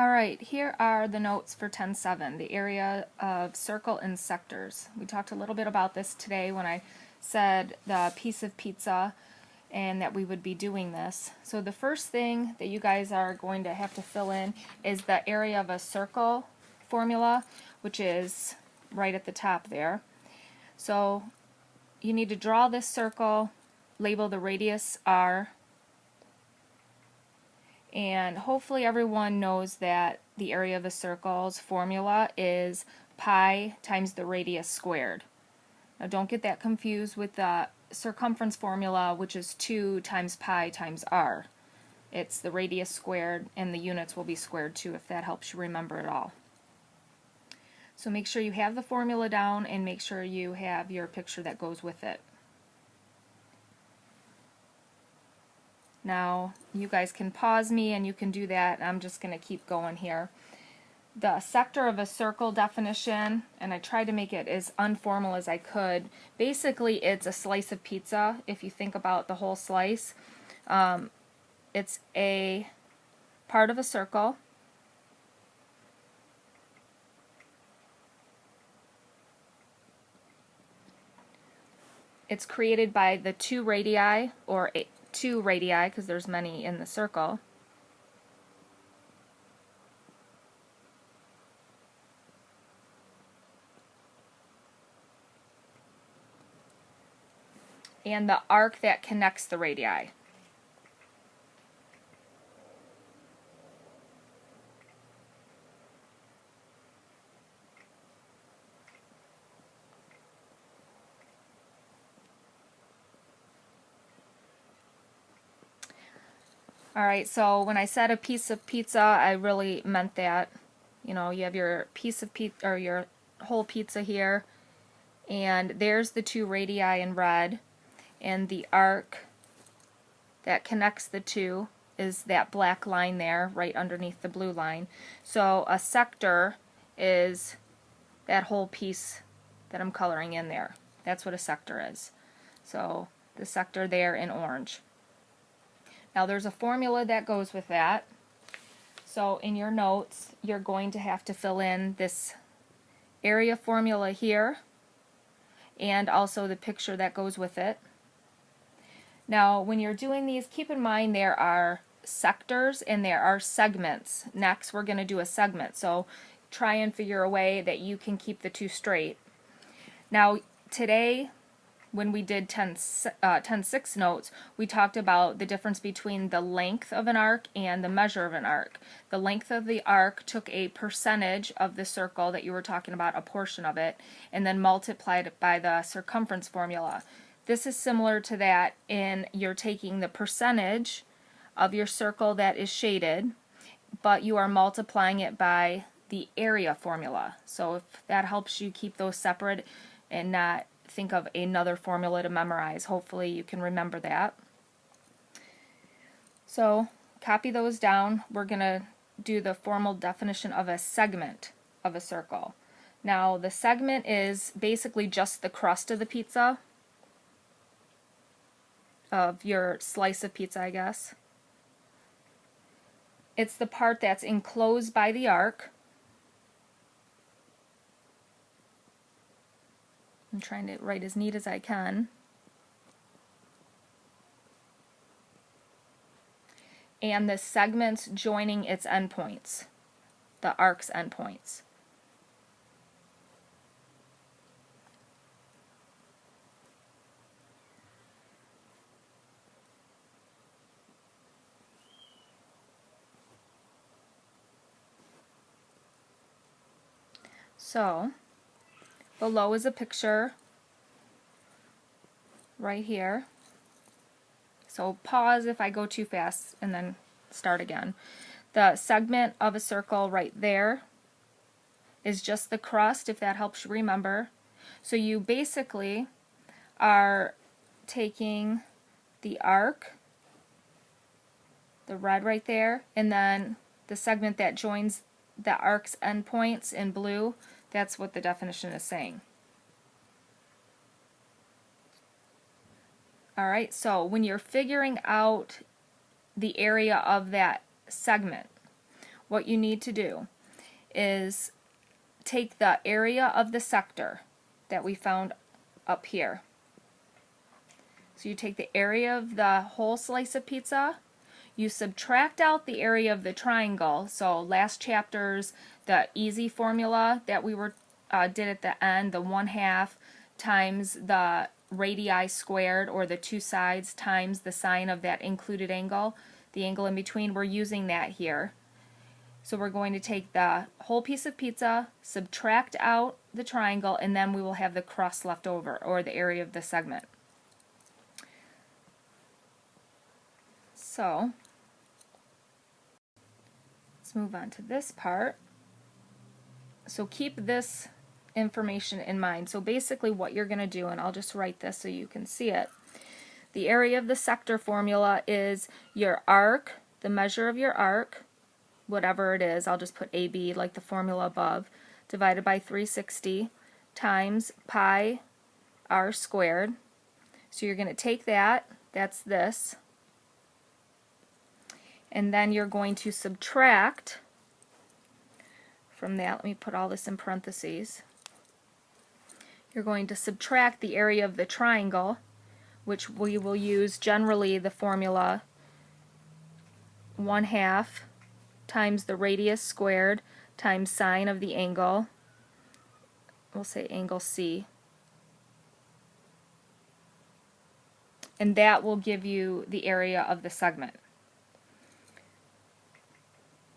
Alright, here are the notes for 10.7, the area of circle and sectors. We talked a little bit about this today when I said the piece of pizza and that we would be doing this. So the first thing that you guys are going to have to fill in is the area of a circle formula, which is right at the top there. So you need to draw this circle, label the radius R, and hopefully everyone knows that the area of a circle's formula is pi times the radius squared. Now don't get that confused with the circumference formula, which is 2 times pi times r. It's the radius squared, and the units will be squared too, if that helps you remember it all. So make sure you have the formula down and make sure you have your picture that goes with it. Now you guys can pause me and you can do that. I'm just going to keep going here. The sector of a circle definition, and I tried to make it as informal as I could. Basically it's a slice of pizza. If you think about the whole slice, it's a part of a circle. It's created by the two radii, or two radii because there's many in the circle. And the arc that connects the radii. Alright, so when I said a piece of pizza, I really meant that. You know, you have your piece of pizza, or your whole pizza here, and there's the two radii in red, and the arc that connects the two is that black line there, right underneath the blue line. So a sector is that whole piece that I'm coloring in there. That's what a sector is. So the sector there in orange. Now there's a formula that goes with that. So in your notes, you're going to have to fill in this area formula here and also the picture that goes with it. Now when you're doing these, keep in mind there are sectors and there are segments. Next we're going to do a segment, so try and figure a way that you can keep the two straight. Now today, when we did 10.6 notes, we talked about the difference between the length of an arc and the measure of an arc. The length of the arc took a percentage of the circle that you were talking about, a portion of it, and then multiplied it by the circumference formula. This is similar to that in you're taking the percentage of your circle that is shaded, but you are multiplying it by the area formula. So if that helps you keep those separate and not think of another formula to memorize, hopefully you can remember that. So copy those down. We're going to do the formal definition of a segment of a circle. Now the segment is basically just the crust of the pizza, of your slice of pizza, I guess. It's the part that's enclosed by the arc. I'm trying to write as neat as I can. And the segments joining its endpoints, the arc's endpoints. So below is a picture right here. So pause if I go too fast and then start again. The segment of a circle right there is just the crust, if that helps you remember. So you basically are taking the arc, the red right there, and then the segment that joins the arc's endpoints in blue. That's what the definition is saying. Alright, so when you're figuring out the area of that segment, what you need to do is take the area of the sector that we found up here. So you take the area of the whole slice of pizza, you subtract out the area of the triangle. So last chapter's the easy formula that we did at the end, the 1/2 times the radii squared, or the two sides times the sine of that included angle, the angle in between. We're using that here. So we're going to take the whole piece of pizza, subtract out the triangle, and then we will have the crust left over, or the area of the segment. So let's move on to this part. So keep this information in mind. So basically what you're going to do, and I'll just write this so you can see it. The area of the sector formula is your arc, the measure of your arc, whatever it is, I'll just put AB like the formula above, divided by 360 times pi r squared. So you're going to take that, that's this, and then you're going to subtract from that. Let me put all this in parentheses. You're going to subtract the area of the triangle, which we will use generally the formula 1/2 times the radius squared times sine of the angle. We'll say angle C. And that will give you the area of the segment.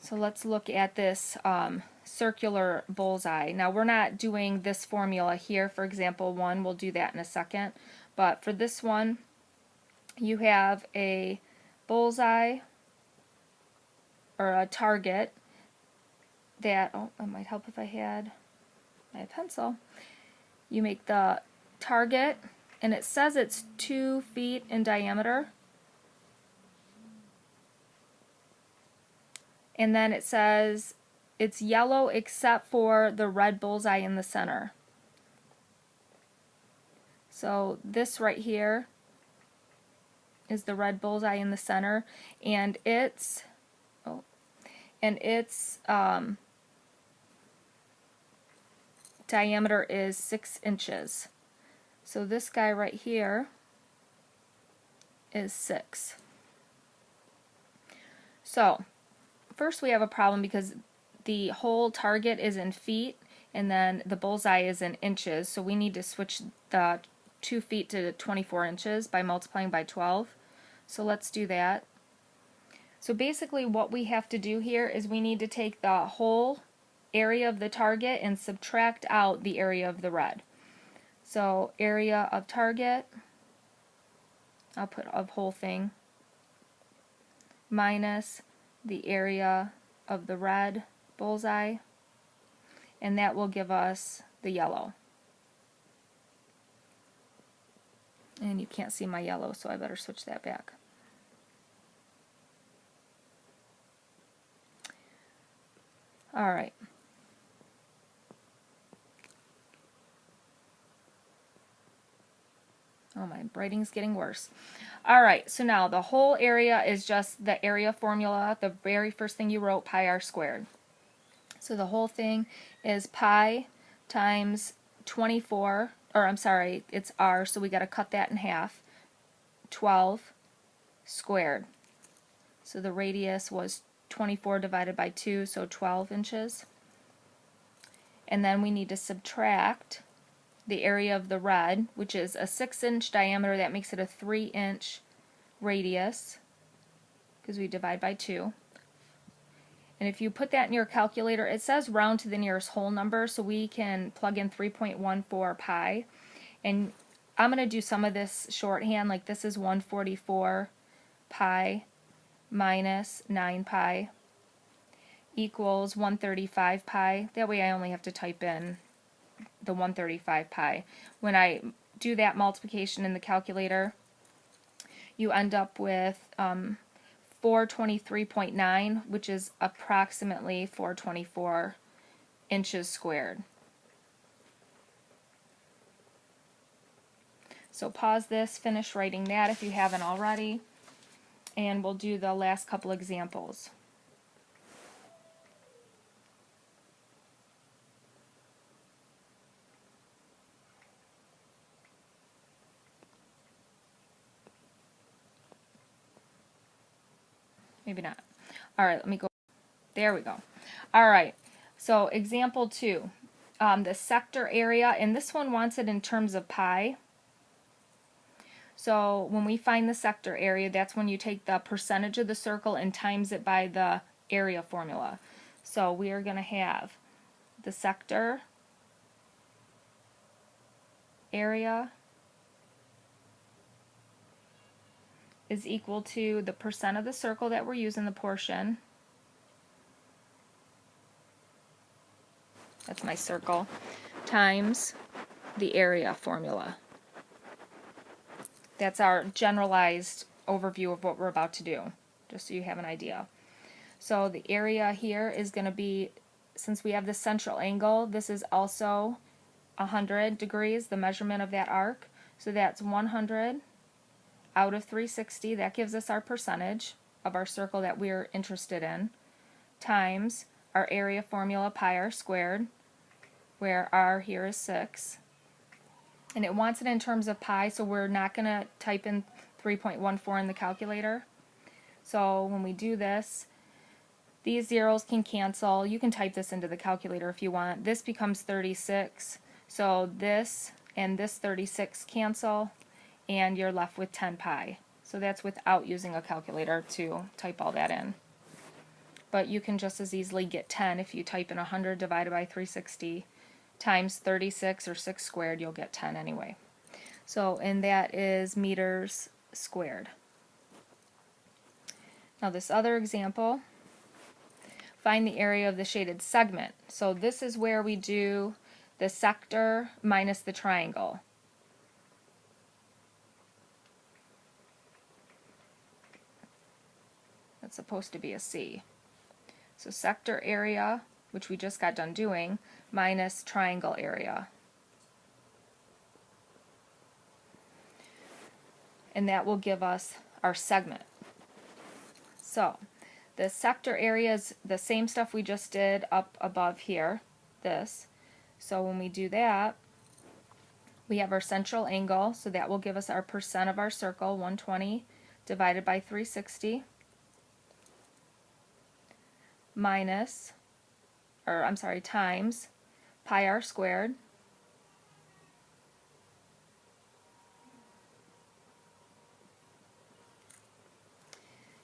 So let's look at this circular bullseye. Now we're not doing this formula here for example 1, we'll do that in a second. But for this one, you have a bullseye, or a target, that, oh, it might help if I had my pencil. You make the target, and it says it's 2 feet in diameter. And then it says it's yellow except for the red bullseye in the center. So this right here is the red bullseye in the center, and its diameter is 6 inches. So this guy right here is 6. So first we have a problem because the whole target is in feet and then the bullseye is in inches, so we need to switch the 2 feet to 24 inches by multiplying by 12. So let's do that. So basically what we have to do here is we need to take the whole area of the target and subtract out the area of the red. So area of target, I'll put of whole thing, minus the area of the red bullseye, and that will give us the yellow. And you can't see my yellow, so I better switch that back. Alright. Oh, my writing's getting worse. Alright, so now the whole area is just the area formula, the very first thing you wrote, pi r squared. So the whole thing is pi times 24, or I'm sorry, it's r, so we got to cut that in half, 12 squared. So the radius was 24 divided by 2, so 12 inches. And then we need to subtract the area of the red, which is a 6-inch diameter. That makes it a 3-inch radius, because we divide by 2. And if you put that in your calculator, it says round to the nearest whole number, so we can plug in 3.14 pi. And I'm going to do some of this shorthand, like this is 144 pi minus 9 pi equals 135 pi. That way I only have to type in the 135 pi. When I do that multiplication in the calculator, you end up with 423.9, which is approximately 424 inches squared. So pause this, finish writing that if you haven't already, and we'll do the last couple examples. Maybe not. All right, let me go. There we go. All right, so example 2. The sector area, and this one wants it in terms of pi. So when we find the sector area, that's when you take the percentage of the circle and times it by the area formula. So we are going to have the sector area is equal to the percent of the circle that we're using, the portion. That's my circle, times the area formula. That's our generalized overview of what we're about to do, just so you have an idea. So the area here is going to be, since we have the central angle, this is also 100 degrees, the measurement of that arc. So that's 100 out of 360. That gives us our percentage of our circle that we're interested in, times our area formula, pi r squared, where r here is 6. And it wants it in terms of pi, so we're not going to type in 3.14 in the calculator. So when we do this, these zeros can cancel. You can type this into the calculator if you want. This becomes 36. So this and this 36 cancel, and you're left with 10 pi. So that's without using a calculator to type all that in. But you can just as easily get 10 if you type in 100 divided by 360 times 36 or 6 squared, you'll get 10 anyway. So, and that is meters squared. Now this other example, find the area of the shaded segment. So this is where we do the sector minus the triangle. That's supposed to be a C. So sector area, which we just got done doing, minus triangle area. And that will give us our segment. So the sector area is the same stuff we just did up above here, this. So when we do that, we have our central angle, so that will give us our percent of our circle, 120 divided by 360, minus, or I'm sorry, times pi r squared,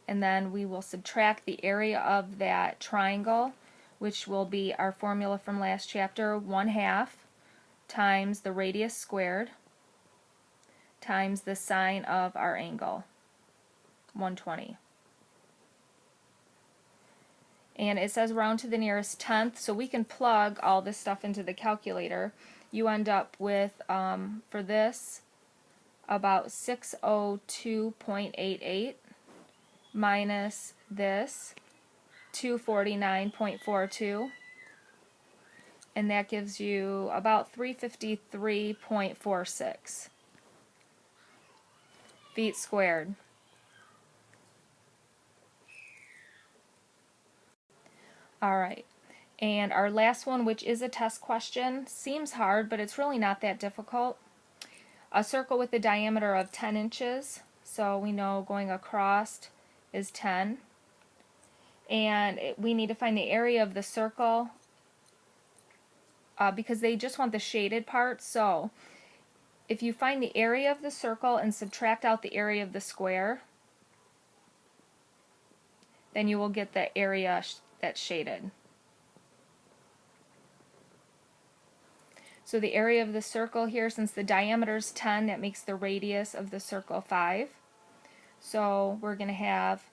and then we will subtract the area of that triangle, which will be our formula from last chapter, 1/2 times the radius squared times the sine of our angle, 120. And it says round to the nearest tenth, so we can plug all this stuff into the calculator. You end up with, for this, about 602.88 minus this, 249.42, and that gives you about 353.46 feet squared. Alright, and our last one, which is a test question, seems hard, but it's really not that difficult. A circle with a diameter of 10 inches, so we know going across is 10. And we need to find the area of the circle because they just want the shaded part. So if you find the area of the circle and subtract out the area of the square, then you will get the area that's shaded. So the area of the circle here, since the diameter is 10, that makes the radius of the circle 5. So we're going to have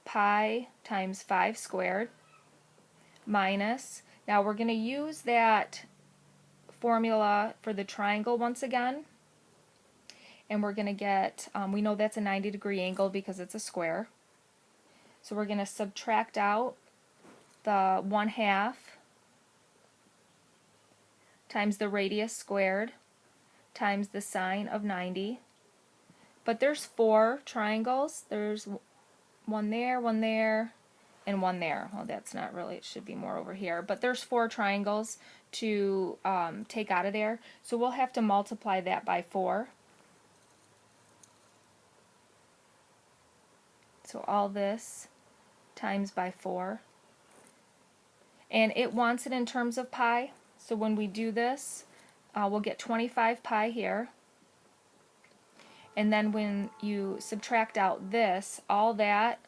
pi times 5 squared minus, now we're going to use that formula for the triangle once again, and we're going to get, we know that's a 90-degree angle because it's a square. So we're going to subtract out the 1/2 times the radius squared times the sine of 90. But there's 4 triangles. There's one there, and one there. Well, that's not really, it should be more over here. But there's 4 triangles to take out of there. So we'll have to multiply that by 4. So all this times by 4. And it wants it in terms of pi. So when we do this, we'll get 25 pi here. And then when you subtract out this, all that,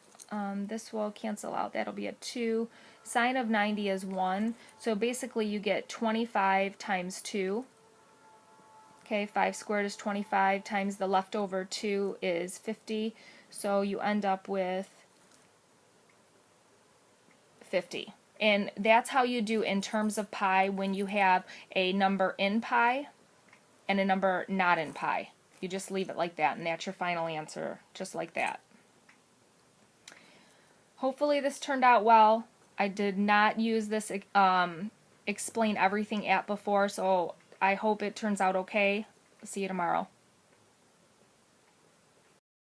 this will cancel out. That'll be a 2. Sine of 90 is 1. So basically you get 25 times 2. Okay, 5 squared is 25 times the leftover 2 is 50. So you end up with 50. And that's how you do in terms of pi when you have a number in pi and a number not in pi. You just leave it like that, and that's your final answer, just like that. Hopefully this turned out well. I did not use this explain everything at before, so I hope it turns out okay. See you tomorrow.